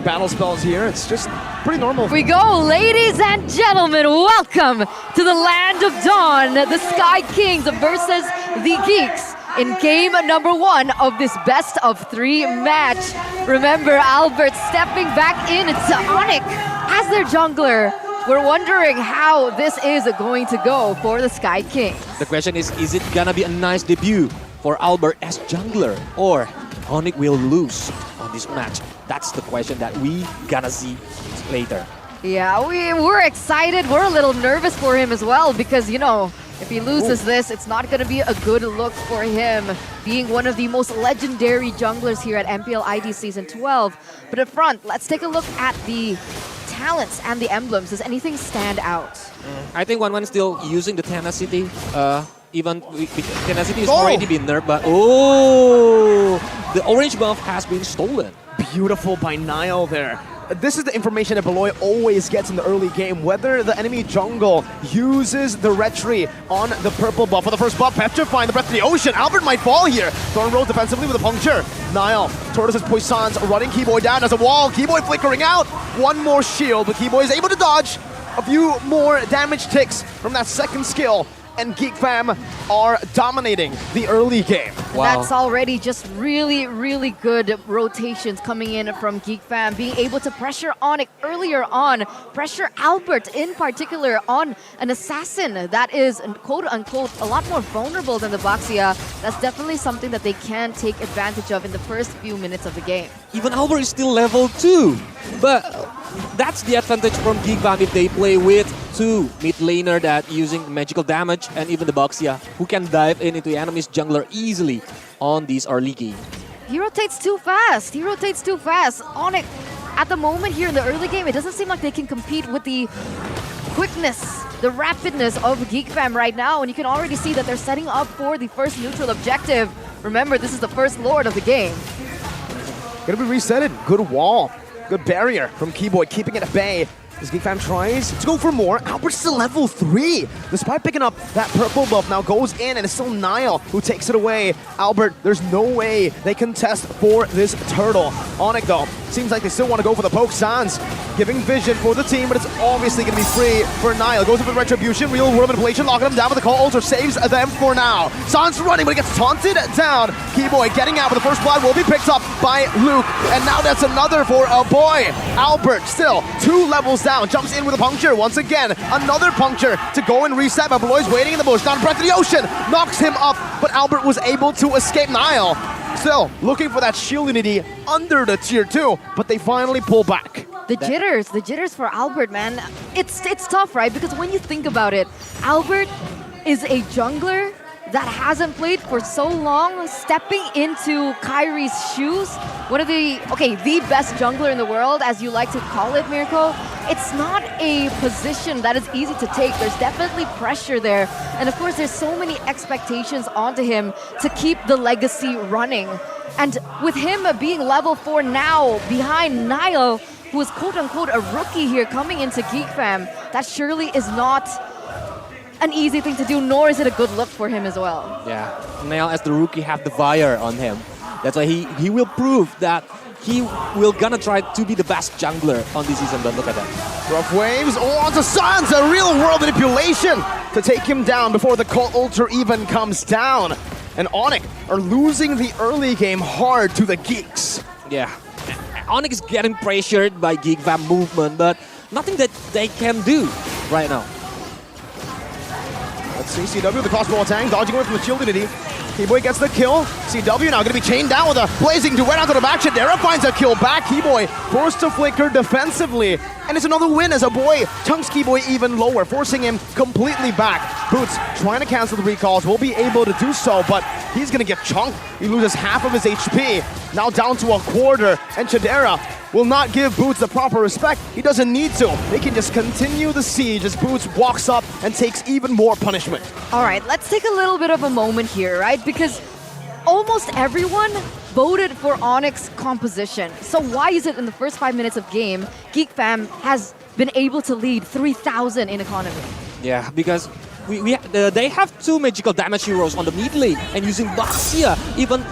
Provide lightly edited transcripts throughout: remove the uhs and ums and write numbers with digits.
battle spells here. It's just pretty normal. We go, ladies and gentlemen, welcome to the land of dawn, the Sky Kings versus the Geeks in game number 1 of this best of 3 match. Remember, Alberttt stepping back in to Onic as their jungler. We're wondering how this is going to go for the Sky Kings. The question is it gonna be a nice debut for Alberttt as jungler, or Onic will lose on this match? That's the question that we gonna see later. Yeah, we're excited. We're a little nervous for him as well because, you know, if he loses this, it's not going to be a good look for him, being one of the most legendary junglers here at MPL ID Season 12. But up front, let's take a look at the talents and the emblems. Does anything stand out? I think 1-1 still using the tenacity. Even tenacity has already been nerfed, but the orange buff has been stolen. Beautiful by Niall there. This is the information that Beloy always gets in the early game, whether the enemy jungle uses the retry on the purple buff. For the first buff, petrifying the breath of the ocean. Alberttt might fall here. Thorn rolls defensively with a puncture. Niall, Tortoise's Poissons running Keyboy down as a wall. Keyboy flickering out. One more shield, but Keyboy is able to dodge. A few more damage ticks from that second skill. And Geek Fam are dominating the early game. Wow. That's already just really, really good rotations coming in from Geek Fam, being able to pressure Onic earlier on, pressure Alberttt in particular on an assassin that is, quote-unquote, a lot more vulnerable than the Baxia. That's definitely something that they can take advantage of in the first few minutes of the game. Even Alberttt is still level 2, but that's the advantage from Geek Fam if they play with 2 mid laner that using magical damage, and even the Baxia who can dive into the enemy's jungler easily on these early game. He rotates too fast. He rotates too fast. Onic, at the moment here in the early game, it doesn't seem like they can compete with the quickness, the rapidness of Geek Fam right now, and you can already see that they're setting up for the first neutral objective. Remember, this is the first Lord of the game. Gonna be resetted. Good wall. Good barrier from Keyboy, keeping it at bay. As Geek Fam tries to go for more, Alberttt's still level 3. Despite picking up that purple buff, now goes in, and it's still Niall who takes it away. Alberttt, there's no way they can test for this turtle. Onic, though, seems like they still want to go for the poke. Sans giving vision for the team, but it's obviously going to be free for Niall. Goes for the retribution, real world manipulation, locking him down with the call. Ultra saves them for now. Sans running, but he gets taunted down. Keyboy getting out, but the first blood will be picked up by Luke, and now that's another for a boy. Alberttt still 2 levels down, jumps in with a puncture. Once again, another puncture to go and reset, but Beloy's waiting in the bush. Down breath of the ocean, knocks him up, but Alberttt was able to escape. Niall still looking for that shield unity under the tier 2, but they finally pull back. The jitters for Alberttt, man. It's tough, right? Because when you think about it, Alberttt is a jungler that hasn't played for so long, stepping into Kyrie's shoes. One of the best jungler in the world, as you like to call it, Mirko. It's not a position that is easy to take. There's definitely pressure there. And of course, there's so many expectations onto him to keep the legacy running. And with him being level 4 now, behind Niall, who is quote-unquote a rookie here coming into Geek Fam, that surely is not an easy thing to do, nor is it a good look for him as well. Yeah, Niall as the rookie have the fire on him. That's why he will prove that he will gonna try to be the best jungler on this season, but look at that. Rough waves, onto Sans, a real world manipulation to take him down before the cult ultra even comes down. And Onic are losing the early game hard to the Geeks. Yeah, Onic is getting pressured by Geek Fam movement, but nothing that they can do right now. Let's see, CW, the crossbow attack, dodging away from the shield unity. Keyboy gets the kill. CW now going to be chained down with a blazing duet onto the back. Shadera finds a kill back. Keyboy forced to flicker defensively. And it's another win as a boy chunks Keyboy even lower, forcing him completely back. Boots trying to cancel the recalls, will be able to do so, but he's going to get chunked. He loses half of his HP, now down to a quarter. And Shadera will not give Boots the proper respect. He doesn't need to. They can just continue the siege as Boots walks up and takes even more punishment. All right, let's take a little bit of a moment here, right? Because almost everyone voted for Onic's composition. So why is it in the first 5 minutes of game, Geek Fam has been able to lead 3,000 in economy? Yeah, because they have 2 magical damage heroes on the mid lane, and using Baxia, even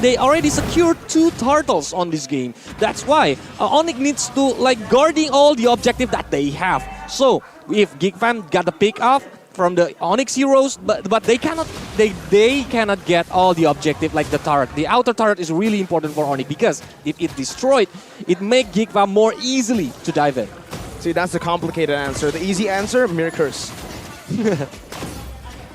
they already secured 2 turtles on this game. That's why Onic needs to like guarding all the objective that they have. So if GigFam got the pick off from the Onyx heroes, but they cannot get all the objective like the turret. The outer turret is really important for Onic because if it destroyed, it make GigFam more easily to dive in. See, that's the complicated answer. The easy answer, Mirror Curse.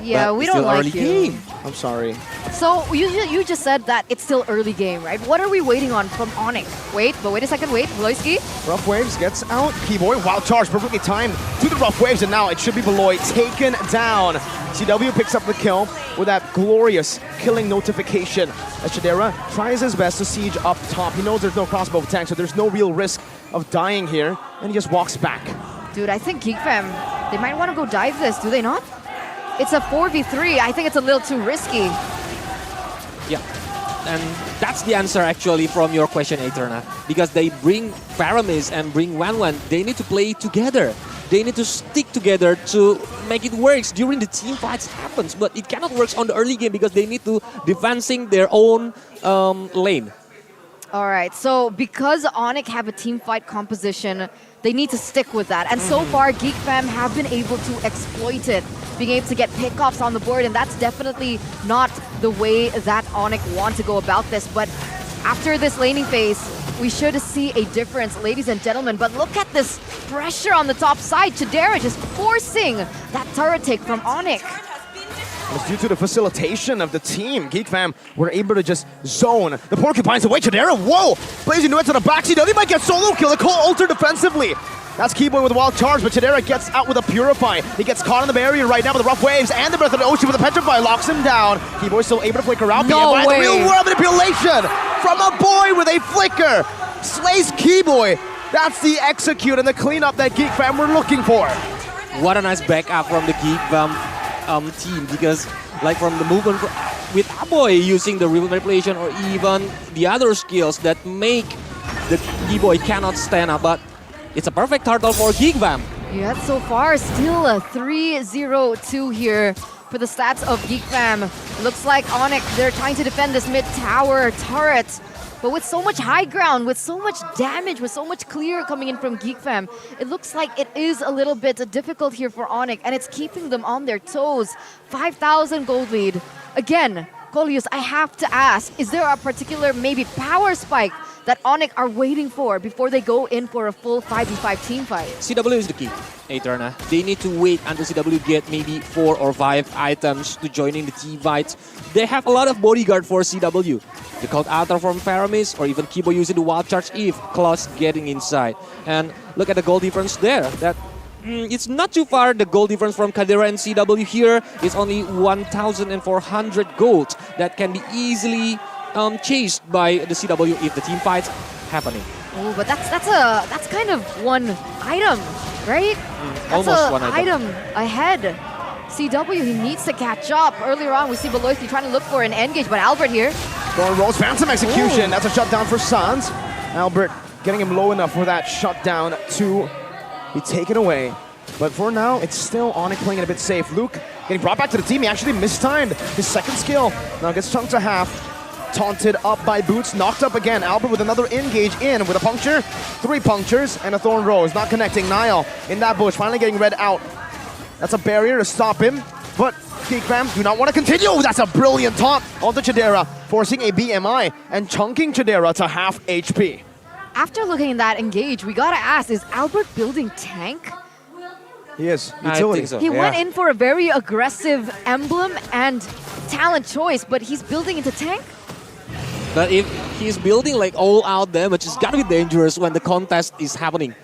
Yeah, But we it's don't still like early you. game. I'm sorry. So you just said that it's still early game, right? What are we waiting on from Onic? Wait a second, wait. Vloisky? Rough Waves gets out. Keyboy, wild charge, perfectly timed to the Rough Waves, and now it should be Beloy taken down. CW picks up the kill with that glorious killing notification. As Chidera tries his best to siege up top. He knows there's no crossbow tank, so there's no real risk of dying here, and he just walks back. Dude, I think GeekFam, they might want to go dive this, do they not? It's a 4v3. I think it's a little too risky. Yeah, and that's the answer actually from your question, Eterna. Because they bring Faramis and bring Wanwan, they need to play together. They need to stick together to make it work during the team fights happens. But it cannot work on the early game because they need to defending their own lane. All right, so because Onic have a team fight composition, they need to stick with that. And so far, GeekFam have been able to exploit it, being able to get pickoffs on the board, and that's definitely not the way that Onic want to go about this. But after this laning phase, we should see a difference, ladies and gentlemen. But look at this pressure on the top side. Chidera just forcing that turret take from Onic. It's due to the facilitation of the team. GeekFam were able to just zone the Porcupines away. Chidera, whoa! Blazing Nuit to the back. CW might get solo kill. The call alter defensively. That's Keyboy with a wild charge, but Chidera gets out with a Purify. He gets caught in the barrier right now with the Rough Waves and the Breath of the Ocean with the Petrify. Locks him down. Keyboy still able to flicker out. No way. The real world manipulation from a boy with a flicker. Slays Keyboy. That's the execute and the cleanup that GeekFam were looking for. What a nice backup from the GeekFam team, because like from the movement with Aboy using the river manipulation or even the other skills that make the Keyboy cannot stand up, but it's a perfect turtle for GeekFam. Yeah, so far still a 3-0-2 here for the stats of GeekFam. Looks like Onic, they're trying to defend this mid-tower turret. But with so much high ground, with so much damage, with so much clear coming in from GeekFam, it looks like it is a little bit difficult here for Onic, and it's keeping them on their toes. 5,000 gold lead. Again, Colius, I have to ask, is there a particular maybe power spike that Onic are waiting for before they go in for a full 5v5 team fight? CW is the key, Eterna. They need to wait until CW get maybe 4 or 5 items to join in the team fights. They have a lot of bodyguard for CW. The Cold Outer from Faramis or even Kibo using the Wild Charge if Klaus getting inside. And look at the goal difference there. That it's not too far. The goal difference from Kadira and CW here is only 1,400 gold. That can be easily chased by the CW if the team fights happening. Oh, but that's kind of one item, right? That's almost a one item ahead. CW, he needs to catch up. Earlier on, we see Beloisky trying to look for an engage, but Alberttt here. Thorn rolls, phantom execution. Ooh. That's a shutdown for Sans. Alberttt getting him low enough for that shutdown to be taken away. But for now, it's still Onic playing it a bit safe. Luke getting brought back to the team. He actually mistimed his second skill. Now gets chunked to half. Taunted up by Boots, knocked up again. Alberttt with another engage in with a puncture. 3 punctures and a Thorn Rose. Not connecting. Niall in that bush, finally getting red out. That's a barrier to stop him. But GeekFam do not want to continue. That's a brilliant taunt onto Chidera, forcing a BMI and chunking Chidera to half HP. After looking at that engage, we gotta ask, is Alberttt building tank? He is. I Utility. think so. He Yeah. went in for a very aggressive emblem and talent choice, but he's building into tank? But if he's building like all-out damage, it's gotta be dangerous when the contest is happening.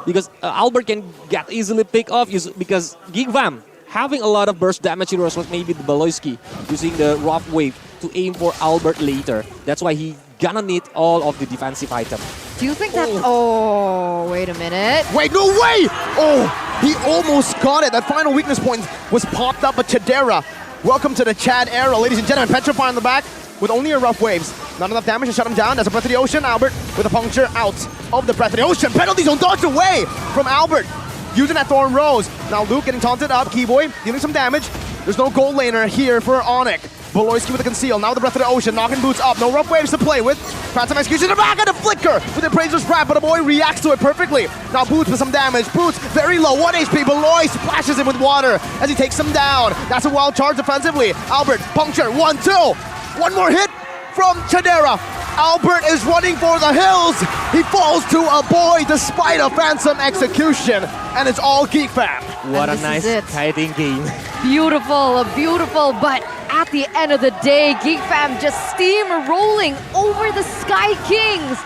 Because Alberttt can get easily picked off because GeekFam having a lot of burst damage heroes like maybe the Beloisky using the Rough Wave to aim for Alberttt later. That's why he gonna need all of the defensive items. Do you think that... Oh, wait a minute. Wait, no way! Oh, he almost got it. That final weakness point was popped up, but Chidera, welcome to the Chad era, ladies and gentlemen. Petrify on the back with only a Rough Waves. Not enough damage to shut him down. That's a Breath of the Ocean. Alberttt with a puncture out of the Breath of the Ocean. Penalty zone dodged away from Alberttt. using that Thorn Rose. Now Luke getting taunted up, Keyboy dealing some damage. There's no gold laner here for Onic. Voloisky with the conceal, now the Breath of the Ocean, knocking Boots up, no rough waves to play with. Phantom Execution in the back and a flicker with the Appraiser's Wrap, but the boy reacts to it perfectly. Now Boots with some damage, Boots very low, 1 HP, Volois splashes him with water as he takes him down. That's a wild charge defensively. Alberttt, puncture, 1-2. One more hit from Chadera. Alberttt is running for the hills. He falls to a boy despite a Phantom Execution, and it's all Geek Fam. What a And nice this is it. kiting game. Beautiful, beautiful, but at the end of the day, Geek Fam just steamrolling over the Sky Kings.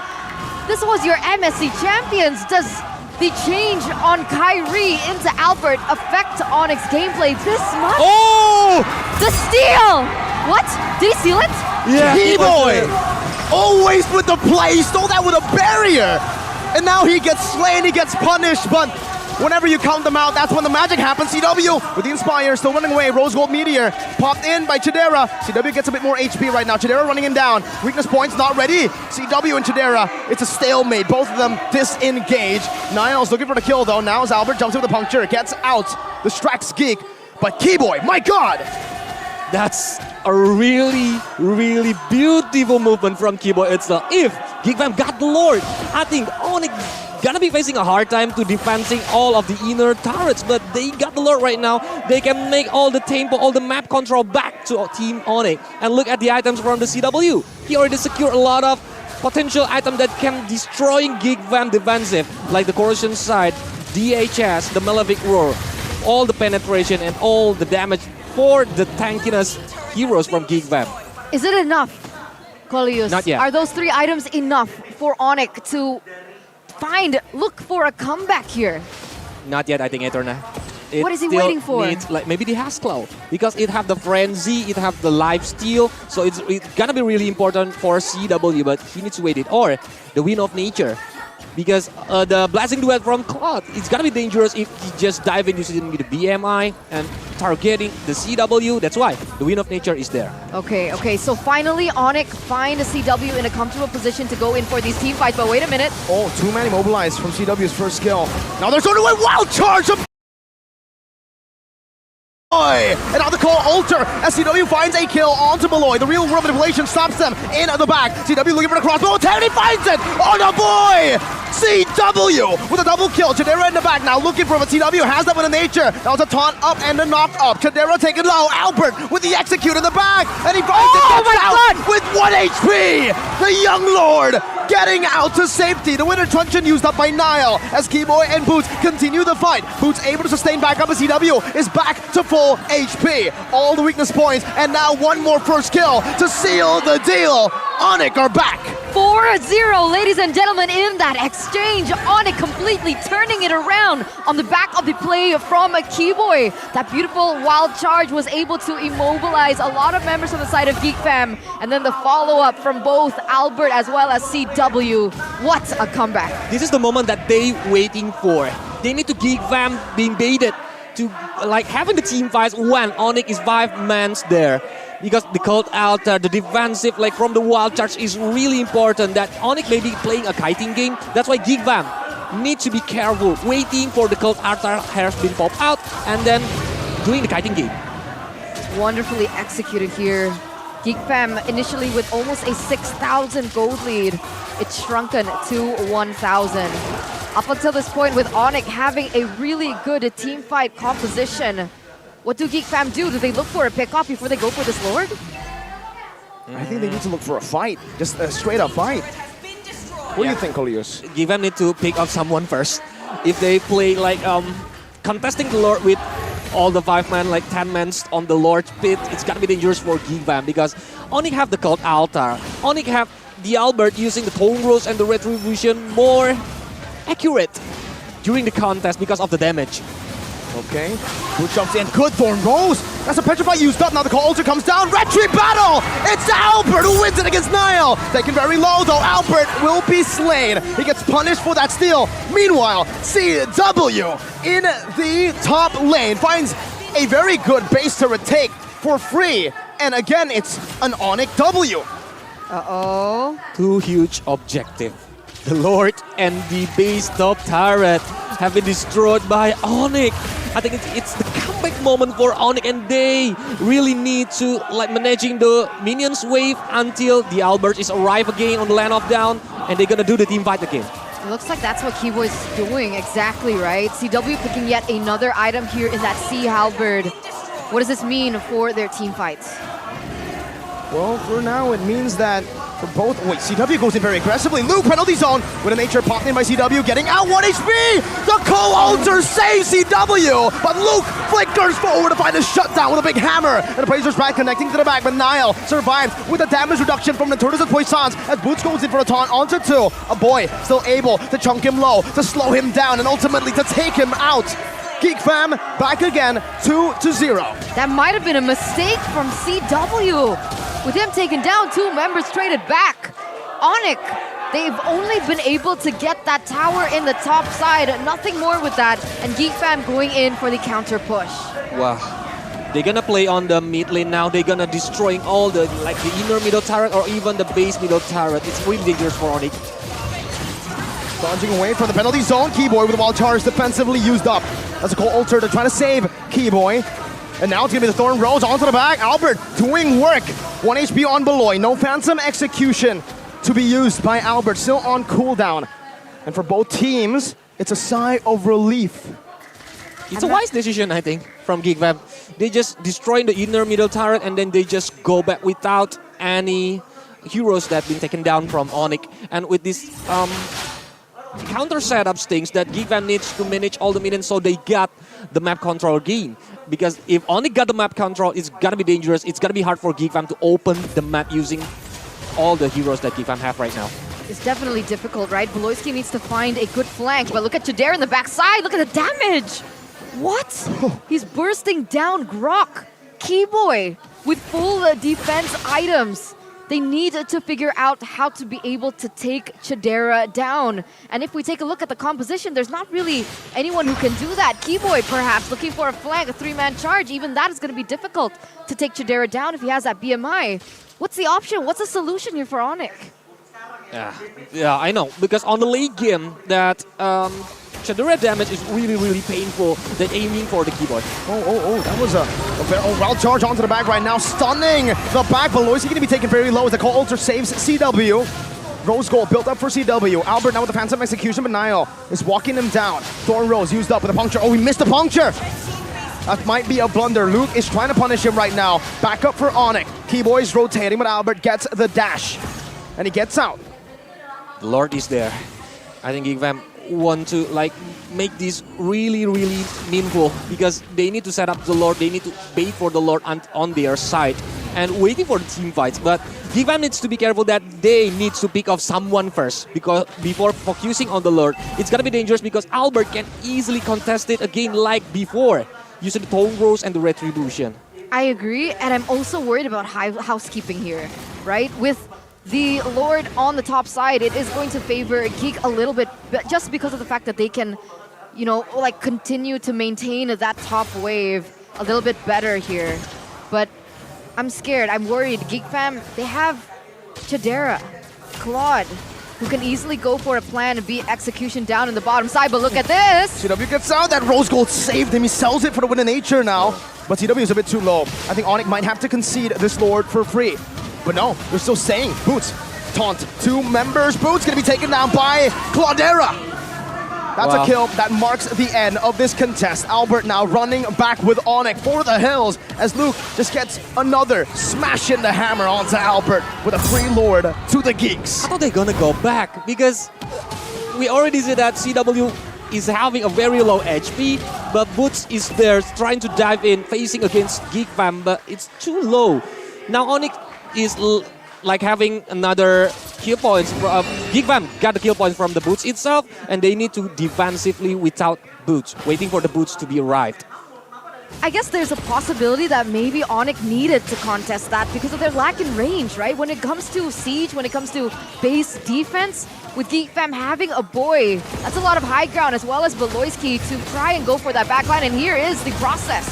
This was your MSC champions. Does the change on Kyrie into Alberttt affect Onyx gameplay this much? Oh! The steal! What? Did he steal it? Yeah, Keyboy always with the play. He stole that with a barrier. And now he gets slain, he gets punished, but whenever you count them out, that's when the magic happens. CW with the Inspire, still running away. Rose Gold Meteor popped in by Chadera. CW gets a bit more HP right now. Chadera running him down. Weakness points not ready. CW and Chadera, it's a stalemate. Both of them disengaged. Niles looking for the kill though. Now as Alberttt jumps in with the puncture, gets out, distracts Geek. But Keyboy, my God! That's a really, really beautiful movement from Keyboy itself. If Geek Fam got the Lord, I think Onyx gonna be facing a hard time to defending all of the inner turrets, but they got the Lord right now. They can make all the tempo, all the map control back to Team Onyx. And look at the items from the CW. He already secured a lot of potential items that can destroy Geek Fam defensive, like the Corrosion Side, DHS, the Malefic Roar, all the penetration and all the damage for the tankiness heroes from Geek Fam. Is it enough, Colius? Not yet. Are those 3 items enough for Onyx to look for a comeback here? Not yet, I think, Eterna. What is he waiting for? Needs, like, maybe the Haskell, because it have the Frenzy, it have the Life Steal, so it's gonna be really important for CW, but he needs to wait it. Or the Wind of Nature, because the Blasting Duet from Cloud, it's gonna be dangerous if he just dive in using the BMI and targeting the CW. That's why the Wind of Nature is there. Okay, so finally Onyx find a CW in a comfortable position to go in for these team fights, but wait a minute. Oh, 2-man immobilized from CW's first kill. Now there's only one wild charge of and now the call Alter as CW finds a kill onto Malloy. The real world manipulation stops them in the back. CW looking for the crossbow attack and he finds it on the boy! CW with a double kill. Chadera in the back now looking for him. CW has that with a nature. That was a taunt up and a knock up. Chadera taken low. Alberttt with the execute in the back. And he finds it. Oh my God! With 1 HP. The young lord getting out to safety. The winter truncheon used up by Nile as Keyboy and Boots continue the fight. Boots able to sustain back up as CW is back to full HP. All the weakness points and now one more first kill to seal the deal. Onic are back. 4-0, ladies and gentlemen, in that exchange. Onyx completely turning it around on the back of the play from a Keyboy. That beautiful wild charge was able to immobilize a lot of members on the side of Geek Fam. And then the follow-up from both Alberttt as well as CW. What a comeback. This is the moment that they waiting for. They need to Geek Fam being baited to like having the team fights when Onyx is 5 mans there. Because the Cult Altar, the defensive like from the wild charge is really important. That Onyx may be playing a kiting game. That's why Geek Fam need to be careful, waiting for the Cult Altar has been popped out and then doing the kiting game. Wonderfully executed here. Geek Fam initially with almost a 6,000 gold lead. It's shrunken to 1,000. Up until this point with Onyx having a really good team fight composition. What do Geek Fam do? Do they look for a pick-off before they go for this Lord? I think they need to look for a fight. Just a straight up fight. What do you think, Colius? Geek Fam need to pick up someone first. If they play like contesting the Lord with all the 5 man, like 10 men on the Lord's pit, it's gonna be dangerous for Geek Fam because Onyx have the Cult Altar. Onyx have the Alberttt using the Tone Rose and the Retribution more accurate during the contest because of the damage. Okay, Boot jumps in, good Thorn Rose. That's a Petrify used up, now the Call Altar comes down, Retry battle! It's Alberttt who wins it against Nile! Taken very low though, Alberttt will be slain. He gets punished for that steal. Meanwhile, CW in the top lane finds a very good base turret take for free. And again, it's an Onic W. Uh-oh. 2 huge objective The Lord and the base top turret have been destroyed by Onic. I think it's the comeback moment for Onic, and they really need to like managing the minions wave until the Alberttt is arrive again on the land of down, and they're gonna do the team fight again. It looks like that's what Keyboy's doing, exactly right. CW picking yet another item here in that Sea Halberd. What does this mean for their team fights? Well, for now, it means that for both... Wait, CW goes in very aggressively. Luke, penalty zone with a nature popped in by CW, getting out 1 HP! The co-ulter saves CW, but Luke flickers forward to find a shutdown with a big hammer. And the Blazers back connecting to the back, but Niall survives with a damage reduction from the Tortoise of Poissons as Boots goes in for a taunt onto 2. A boy still able to chunk him low, to slow him down, and ultimately to take him out. Geek Fam back again, 2-0. That might have been a mistake from CW. With him taken down, 2 members traded back. Onic, they've only been able to get that tower in the top side. Nothing more with that. And Geek Fam going in for the counter push. Wow. They're gonna play on the mid lane now. They're gonna destroying all the like the inner middle turret or even the base middle turret. It's really dangerous for Onic. Dodging away from the penalty zone. Keyboy with the wall charge defensively used up. That's a cool ulter to try to save Keyboy. And now it's gonna be the Thorn Rose onto the back. Alberttt doing work. 1 HP on Beloy. No Phantom Execution to be used by Alberttt. Still on cooldown. And for both teams, it's a sigh of relief. It's a wise decision, I think, from Geek Fam. They just destroying the inner middle turret and then they just go back without any heroes that been taken down from Onic. And with this counter setups things that Geek Fam needs to manage all the minions so they got the map control again. Because if Onic got the map control, it's gonna be dangerous. It's gonna be hard for Geek Fam to open the map using all the heroes that Geek Fam have right now. It's definitely difficult, right? Beloyski needs to find a good flank, but look at Chadera in the backside. Look at the damage. What? He's bursting down Grok. Keyboy with full defense items. They need to figure out how to be able to take Chadera down. And if we take a look at the composition, there's not really anyone who can do that. Keyboy perhaps looking for a flank, a 3-man charge. Even that is going to be difficult to take Chadera down if he has that BMI. What's the option? What's the solution here for Onic? Yeah, I know. Because on the late game, that Chadera damage is really painful. They're aiming for the Keyboy. Oh, that was a very wild charge onto the back right now. Stunning the back. Beloyski going to be taken very low as the Cold Ultra saves CW. Rose gold built up for CW. Alberttt now with the Phantom Execution, but Niall is walking him down. Thorn Rose used up with a puncture. Oh, he missed the puncture. That might be a blunder. Luke is trying to punish him right now. Back up for Onic. Keyboy's rotating, but Alberttt gets the dash. And he gets out. The Lord is there. I think Geek Fam want to like make this really meaningful because they need to set up the Lord. They need to bait for the Lord on their side and waiting for the team fights. But Geek Fam needs to be careful that they need to pick off someone first because before focusing on the Lord, it's gonna be dangerous because Alberttt can easily contest it again like before using the Tone Rose and the Retribution. I agree, and I'm also worried about housekeeping here, right? With the Lord on the top side, it is going to favor Geek a little bit, but just because of the fact that they can, you know, like continue to maintain that top wave a little bit better here. But I'm scared, I'm worried. Geek Fam, they have Chadera, Claude, who can easily go for a plan and beat execution down in the bottom side, but look at this! CW gets out, that Rose Gold saved him, he sells it for the win of nature now. But CW is a bit too low. I think Onic might have to concede this Lord for free. But no, they're still staying. Boots, taunt, 2 members. Boots gonna be taken down by Claudera. That's a kill that marks the end of this contest. Alberttt now running back with Onic for the hills as Luke just gets another smash in the hammer onto Alberttt with a free Lord to the Geeks. I thought they're gonna go back because we already see that CW is having a very low HP, but Boots is there trying to dive in, facing against Geek Fam, but it's too low. Now Onic is like having another kill points. Geek Fam got the kill points from the Boots itself, and they need to defensively without Boots, waiting for the Boots to be arrived. I guess there's a possibility that maybe Onic needed to contest that because of their lack in range, right? When it comes to Siege, when it comes to base defense, with Geek Fam having a boy, that's a lot of high ground as well as Beloyski to try and go for that backline, and here is the process.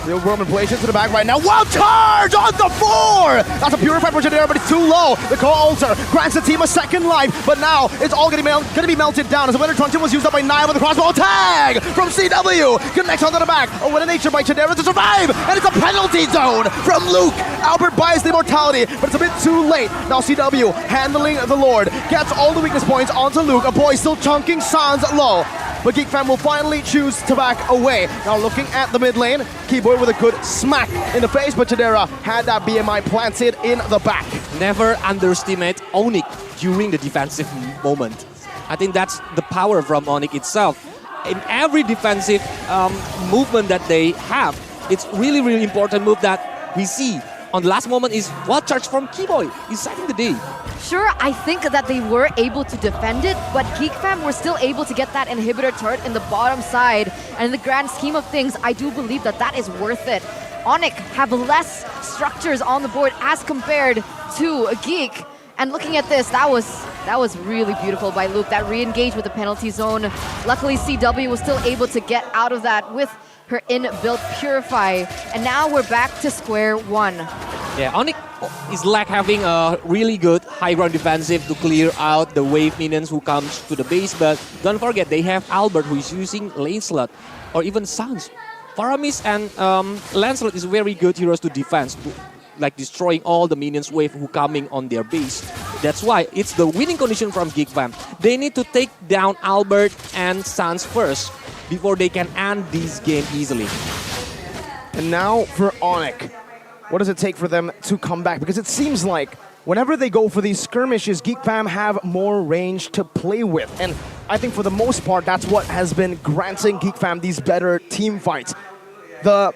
Real world manipulation to the back right now. Wild charge on the floor! That's a purified for Chidera, but it's too low. The co-alter grants the team a second life, but now it's all gonna be melted down as the winner Trontium was used up by Nile with a crossbow tag from CW. Connects onto the back. A win nature by Chidera to survive, and it's a penalty zone from Luke. Alberttt buys the immortality, but it's a bit too late. Now CW handling the Lord, gets all the weakness points onto Luke. A boy still chunking Sans low. But Geek Fam will finally choose to back away. Now looking at the mid lane, Keyboy with a good smack in the face, but Chidera had that BMI planted in the back. Never underestimate Onic during the defensive moment. I think that's the power from Onic itself. In every defensive movement that they have, it's really, really important move that we see. On the last moment is wild charge from Keyboy. He's saving the day. Sure, I think that they were able to defend it, but Geek Fam were still able to get that inhibitor turret in the bottom side. And in the grand scheme of things, I do believe that that is worth it. Onic have less structures on the board as compared to Geek. And looking at this, that was really beautiful by Luke. That re-engage with the penalty zone. Luckily, CW was still able to get out of that with her inbuilt Purify. And now we're back to square one. Yeah, Onic is like having a really good high ground defensive to clear out the wave minions who comes to the base, but don't forget they have Alberttt who is using lane slot or even Sans. Faramis and Lancelot is very good heroes to defense, like destroying all the minions wave who coming on their base. That's why it's the winning condition from Geek Fam. They need to take down Alberttt and Sans first before they can end this game easily. And now for Onic. What does it take for them to come back? Because it seems like whenever they go for these skirmishes, Geek Fam have more range to play with. And I think for the most part, that's what has been granting Geek Fam these better team fights. The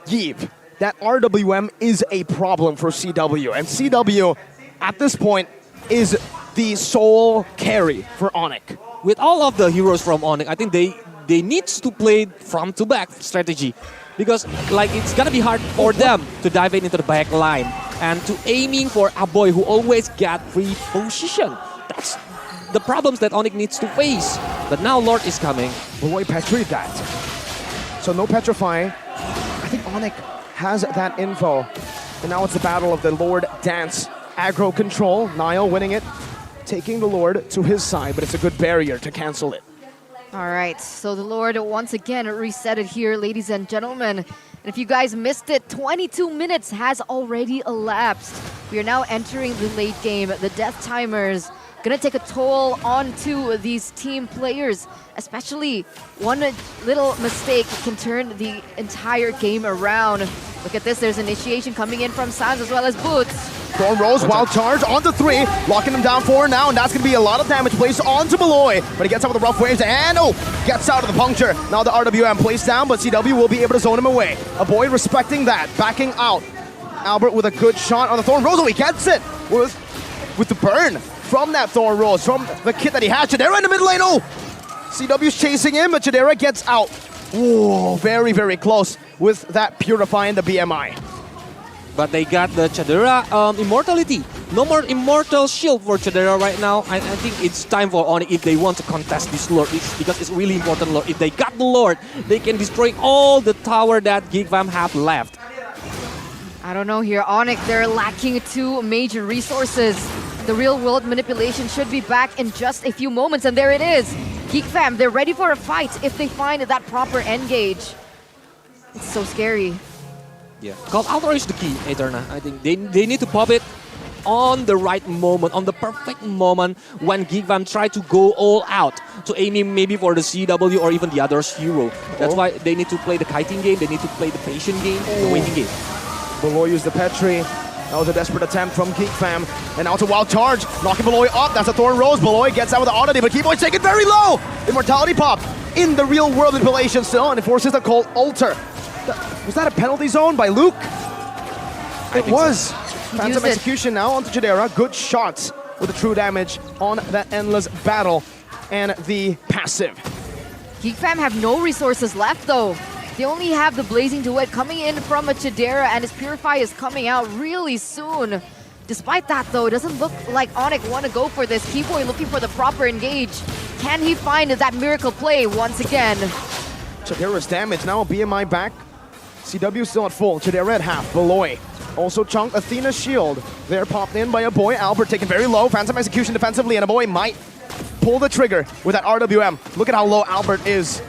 Yeeve, that RWM is a problem for CW. And CW, at this point, is the sole carry for Onic. With all of the heroes from Onic, I think they need to play front to back strategy. Because like it's gonna be hard for them to dive into the back line and to aiming for a boy who always get free position. That's the problems that Onic needs to face. But now Lord is coming. Boy, Petri that. So no petrifying. I think Onic has that info. And now it's the battle of the Lord Dance. Aggro control, Nile winning it, taking the Lord to his side, but it's a good barrier to cancel it. All right, so the Lord once again reset it here, ladies and gentlemen. And if you guys missed it, 22 minutes has already elapsed. We are now entering the late game. The death timers gonna take a toll onto these team players, especially one little mistake can turn the entire game around. Look at this, there's initiation coming in from Sans as well as Boots. Thorn Rose, wild charge onto 3, locking him down 4 now, and that's going to be a lot of damage placed onto Malloy. But he gets out with the rough waves, and gets out of the puncture. Now the RWM placed down, but CW will be able to zone him away. A boy respecting that, backing out. Alberttt with a good shot on the Thorn Rose, he gets it with the burn from that Thorn Rose, from the kit that he had. Chidera in the mid lane, CW's chasing him, but Chidera gets out. Very, very close with that purifying the BMI. But they got the Chidera immortality. No more immortal shield for Chidera right now. I think it's time for Onic if they want to contest this Lord. Because it's really important Lord. If they got the Lord, they can destroy all the tower that Geek Fam have left. I don't know here, Onic, they're lacking 2 major resources. The real world manipulation should be back in just a few moments, and there it is. Geek Fam, they're ready for a fight if they find that proper engage. It's so scary. Yeah, Call Altar is the key, Eterna. I think they need to pop it on the right moment, on the perfect moment when Geek Fam try to go all out to aiming maybe for the CW or even the other's hero. That's why they need to play the kiting game, they need to play the patient game, the waiting game. Beloy used the Petri. That was a desperate attempt from Geek Fam. And now it's a wild charge, knocking Beloy up. That's a Thorn Rose. Beloy gets out with the oddity, but Keyboy's taken very low. Immortality pop in the real world manipulation still, and it forces the Cold Altar. Was that a penalty zone by Luke? It was. Phantom execution now onto Chidera. Good shots with the true damage on that endless battle and the passive. Geek Fam have no resources left though. They only have the Blazing Duet coming in from a Chidera, and his Purify is coming out really soon. Despite that though, it doesn't look like Onic want to go for this. Keyboy looking for the proper engage. Can he find that miracle play once again? Chidera's damage now, BMI back CW still at full. Chidera at half. Beloy. Also chunked Athena's shield. They're popped in by a boy. Alberttt taken very low. Phantom execution defensively, and a boy might pull the trigger with that RWM. Look at how low Alberttt is.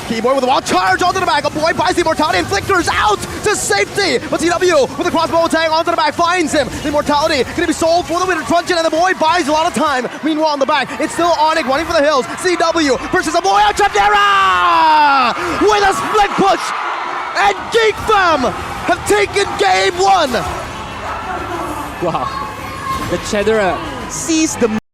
Keyboy with a wild charge onto the back. A boy buys the Immortality. Inflictor's out to safety. But CW with a crossbow tag onto the back finds him. The Immortality going to be sold for the winner truncheon, and the boy buys a lot of time. Meanwhile, on the back, it's still Onic running for the hills. CW versus a boy. Chidera with a split push. And GeekFam have taken game 1. Wow. The Chedera sees the